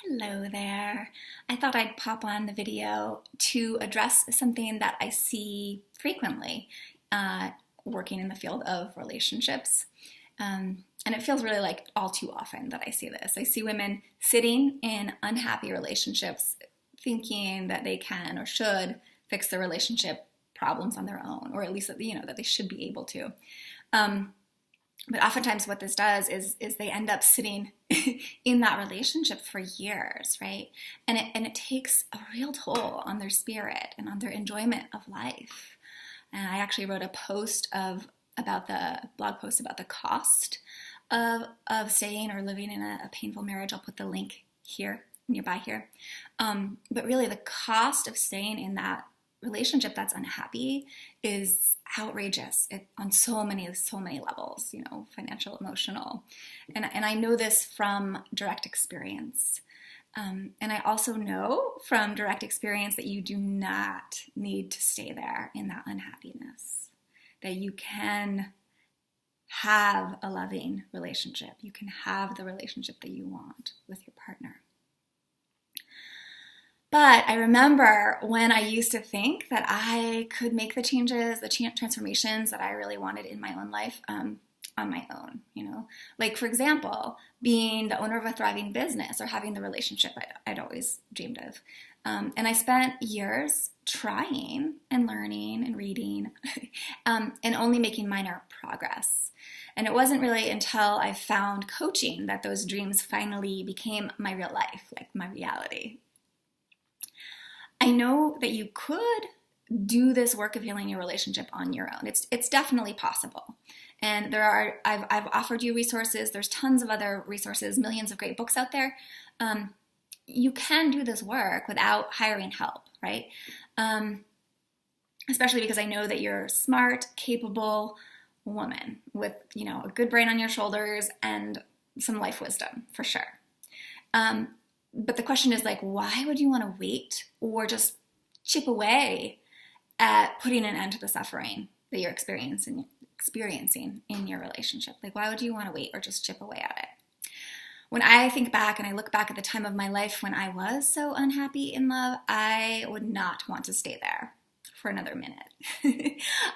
Hello there. I thought I'd pop on the video to address something that I see frequently working in the field of relationships. And it feels really like all too often that I see this. I see women sitting in unhappy relationships thinking that they can or should fix their relationship problems on their own, or at least that they should be able to. But oftentimes what this does is they end up sitting in that relationship for years, right? And it takes a real toll on their spirit and on their enjoyment of life. And I actually wrote a blog post about the cost of staying or living in a painful marriage. I'll put the link here, nearby here. But really the cost of staying in that relationship that's unhappy is outrageous on so many levels, financial, emotional. And I know this from direct experience. And I also know from direct experience that you do not need to stay there in that unhappiness, that you can have a loving relationship. You can have the relationship that you want with your partner. But I remember when I used to think that I could make the changes, the transformations that I really wanted in my own life on my own, Like, for example, being the owner of a thriving business or having the relationship I'd always dreamed of. And I spent years trying and learning and reading and only making minor progress. And it wasn't really until I found coaching that those dreams finally became my real life, like my reality. I know that you could do this work of healing your relationship on your own. It's definitely possible. And I've offered you resources. There's tons of other resources, millions of great books out there. You can do this work without hiring help, right? Especially because I know that you're a smart, capable woman with, a good brain on your shoulders and some life wisdom, for sure. But the question is why would you want to wait or just chip away at putting an end to the suffering that you're experiencing in your relationship? Why would you want to wait or just chip away at it? When I think back and I look back at the time of my life when I was so unhappy in love, I would not want to stay there for another minute.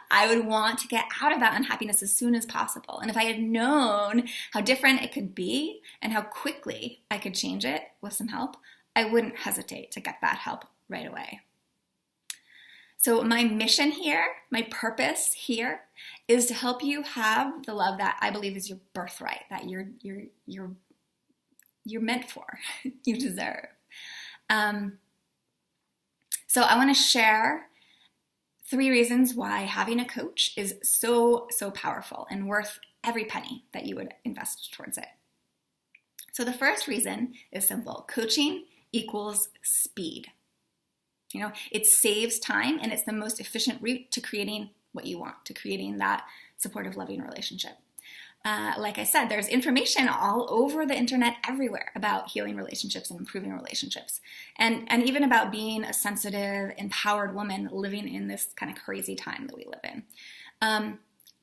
I would want to get out of that unhappiness as soon as possible. And if I had known how different it could be and how quickly I could change it with some help, I wouldn't hesitate to get that help right away. So my mission here, my purpose here, is to help you have the love that I believe is your birthright, that you're meant for, you deserve. So I want to share 3 reasons why having a coach is so powerful and worth every penny that you would invest towards it. So the first reason is simple. Coaching equals speed. It saves time and it's the most efficient route to creating what you want, to creating that supportive, loving relationship. Like I said, there's information all over the internet everywhere about healing relationships and improving relationships. And even about being a sensitive, empowered woman living in this kind of crazy time that we live in.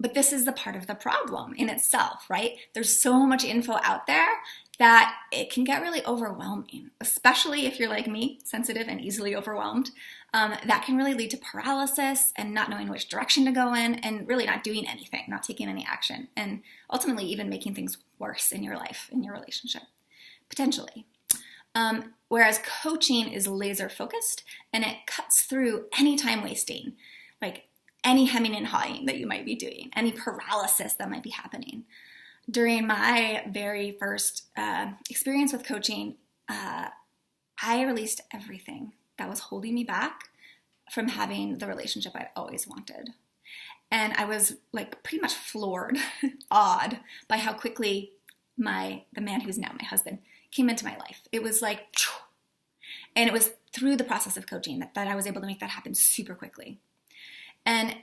But this is the part of the problem in itself, right? There's so much info out there that it can get really overwhelming, especially if you're like me, sensitive and easily overwhelmed. That can really lead to paralysis and not knowing which direction to go in and really not doing anything, not taking any action, and ultimately even making things worse in your life, in your relationship, potentially. Whereas coaching is laser focused and it cuts through any time wasting, like any hemming and hawing that you might be doing, any paralysis that might be happening. During my very first experience with coaching, I released everything that was holding me back from having the relationship I'd always wanted. And I was pretty much floored, awed by how quickly the man who's now my husband came into my life. It was and it was through the process of coaching that I was able to make that happen super quickly. And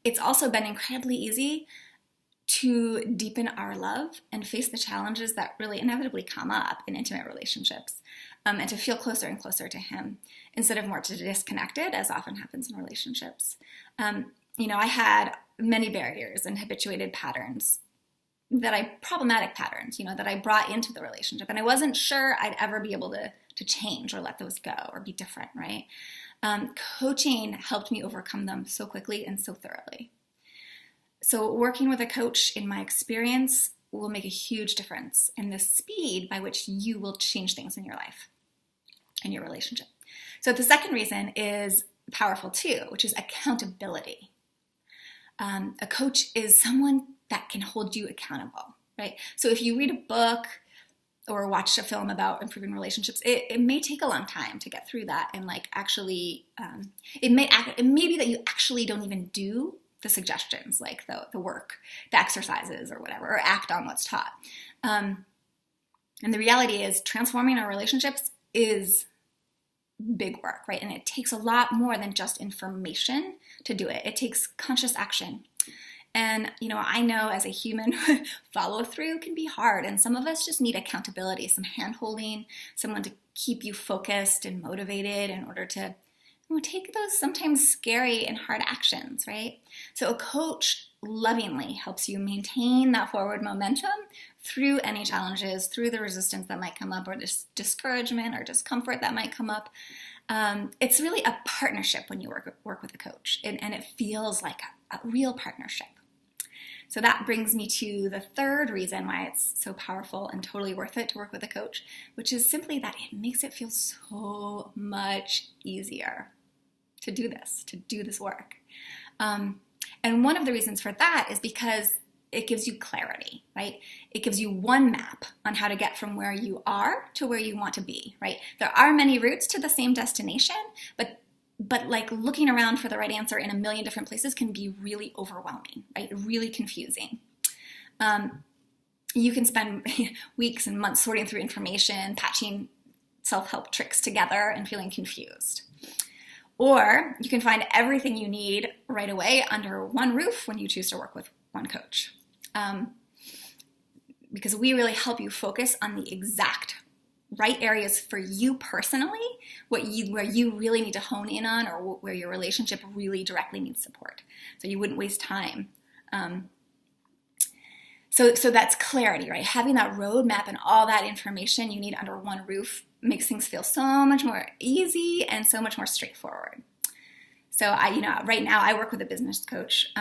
it's also been incredibly easy to deepen our love and face the challenges that really inevitably come up in intimate relationships, and to feel closer and closer to him instead of more disconnected, as often happens in relationships. I had many barriers and habituated patterns problematic patterns, that I brought into the relationship. And I wasn't sure I'd ever be able to change or let those go or be different, right? Coaching helped me overcome them so quickly and so thoroughly. So working with a coach, in my experience, will make a huge difference in the speed by which you will change things in your life, in your relationship. So the second reason is powerful too, which is accountability. A coach is someone that can hold you accountable, right? So if you read a book or watch a film about improving relationships, it may take a long time to get through that, and actually, it may be that you actually don't even do the suggestions, like the work, the exercises or whatever, or act on what's taught. And the reality is transforming our relationships is big work, right? And it takes a lot more than just information to do it. It takes conscious action. And, I know as a human, follow through can be hard. And some of us just need accountability, some hand holding, someone to keep you focused and motivated in order to take those sometimes scary and hard actions, right? So a coach lovingly helps you maintain that forward momentum through any challenges, through the resistance that might come up, or this discouragement or discomfort that might come up. It's really a partnership when you work with a coach, and it feels like a real partnership. So that brings me to the third reason why it's so powerful and totally worth it to work with a coach, which is simply that it makes it feel so much easier to do this work. And one of the reasons for that is because it gives you clarity, right? It gives you one map on how to get from where you are to where you want to be, right? There are many routes to the same destination, but looking around for the right answer in a million different places can be really overwhelming, right? Really confusing. You can spend weeks and months sorting through information, patching self-help tricks together and feeling confused. Or you can find everything you need right away under one roof when you choose to work with one coach. Because we really help you focus on the exact right areas for you personally, where you really need to hone in on, or where your relationship really directly needs support. So you wouldn't waste time. So that's clarity, right? Having that roadmap and all that information you need under one roof makes things feel so much more easy and so much more straightforward. So right now I work with a business coach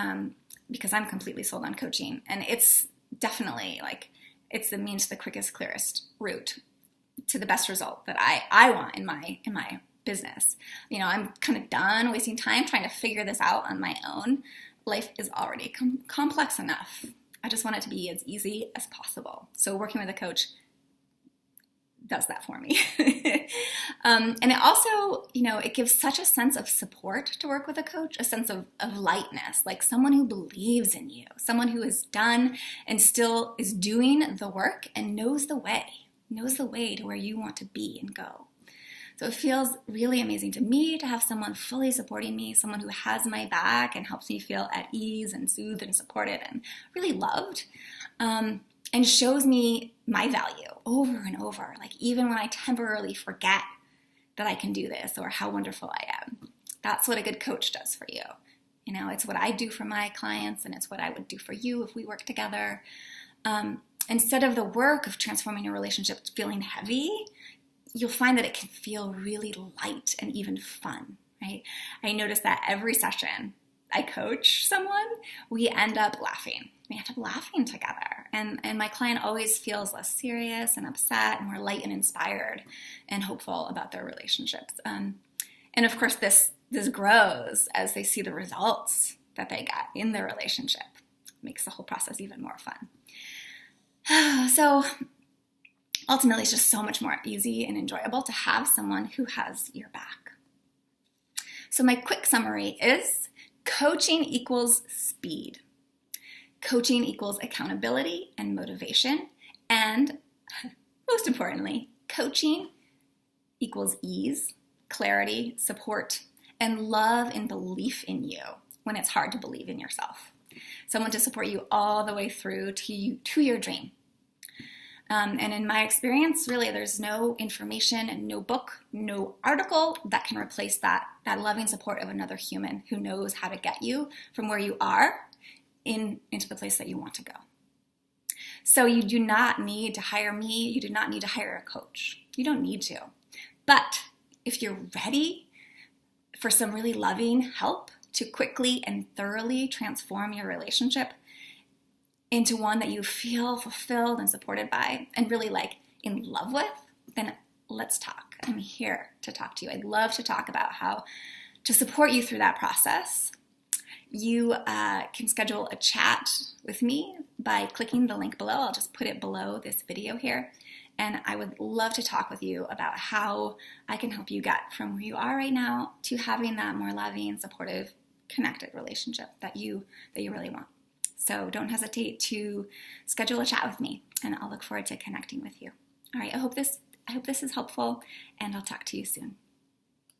because I'm completely sold on coaching, and it's definitely it's the means to the quickest, clearest route to the best result that I want in my business. I'm kind of done wasting time trying to figure this out on my own. Life is already complex enough. I just want it to be as easy as possible. So working with a coach does that for me. And it also, it gives such a sense of support to work with a coach, a sense of lightness, like someone who believes in you, someone who has done and still is doing the work and knows the way to where you want to be and go. So it feels really amazing to me to have someone fully supporting me, someone who has my back and helps me feel at ease and soothed and supported and really loved, and shows me my value over and over, even when I temporarily forget that I can do this or how wonderful I am. That's what a good coach does for you. It's what I do for my clients, and it's what I would do for you if we work together. Instead of the work of transforming your relationship feeling heavy, you'll find that it can feel really light and even fun, right? I notice that every session I coach someone, we end up laughing. We end up laughing together. And my client always feels less serious and upset and more light and inspired and hopeful about their relationships. And of course, this grows as they see the results that they get in their relationship. It makes the whole process even more fun. So ultimately, it's just so much more easy and enjoyable to have someone who has your back. So my quick summary is coaching equals speed. Coaching equals accountability and motivation. And most importantly, coaching equals ease, clarity, support, and love and belief in you when it's hard to believe in yourself. Someone to support you all the way through to your dream. And in my experience, really, there's no information and no book, no article that can replace that loving support of another human who knows how to get you from where you are into the place that you want to go. So you do not need to hire me. You do not need to hire a coach. You don't need to. But if you're ready for some really loving help to quickly and thoroughly transform your relationship into one that you feel fulfilled and supported by and really like in love with, then let's talk. I'm here to talk to you. I'd love to talk about how to support you through that process. You can schedule a chat with me by clicking the link below. I'll just put it below this video here. And I would love to talk with you about how I can help you get from where you are right now to having that more loving, supportive, connected relationship that you really want. So don't hesitate to schedule a chat with me, and I'll look forward to connecting with you. All right, I hope this is helpful, and I'll talk to you soon.